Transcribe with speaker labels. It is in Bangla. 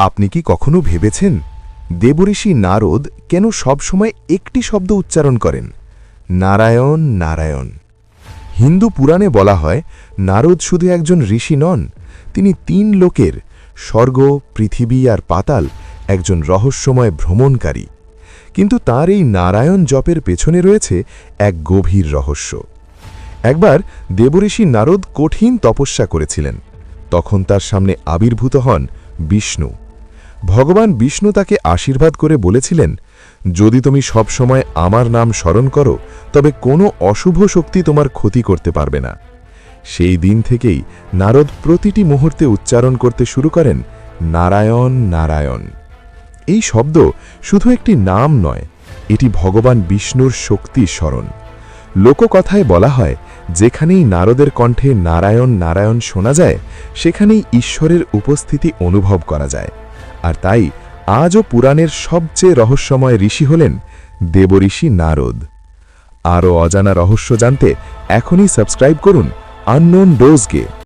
Speaker 1: আপনি কি কখনো ভেবেছেন দেবঋষি নারদ কেন সবসময় একটি শব্দ উচ্চারণ করেন, নারায়ণ নারায়ণ? হিন্দু পুরাণে বলা হয় নারদ শুধু একজন ঋষি নন, তিনি তিন লোকের স্বর্গ, পৃথিবী আর পাতাল একজন রহস্যময় ভ্রমণকারী। কিন্তু তার এই নারায়ণ জপের পেছনে রয়েছে এক গভীর রহস্য। একবার দেবঋষি নারদ কঠিন তপস্যা করেছিলেন। তখন তার সামনে আবির্ভূত হন বিষ্ণু। ভগবান বিষ্ণু তাকে আশীর্বাদ করে বলেছিলেন, যদি তুমি সবসময় আমার নাম স্মরণ করো তবে কোনো অশুভ শক্তি তোমার ক্ষতি করতে পারবে না। সেই দিন থেকেই নারদ প্রতিটি মুহূর্তে উচ্চারণ করতে শুরু করেন, নারায়ণ নারায়ণ। এই শব্দ শুধু একটি নাম নয়, এটি ভগবান বিষ্ণুর শক্তির স্মরণ। লোককথায় বলা হয়, যেখানেই নারদের কণ্ঠে নারায়ণ নারায়ণ শোনা যায়, সেখানেই ঈশ্বরের উপস্থিতি অনুভব করা যায়। আর তাই আজও পুরাণের সবচেয়ে রহস্যময় ঋষি হলেন দেবঋষি নারদ। আরও অজানা রহস্য জানতে এখনই সাবস্ক্রাইব করুন আননোন ডোজকে।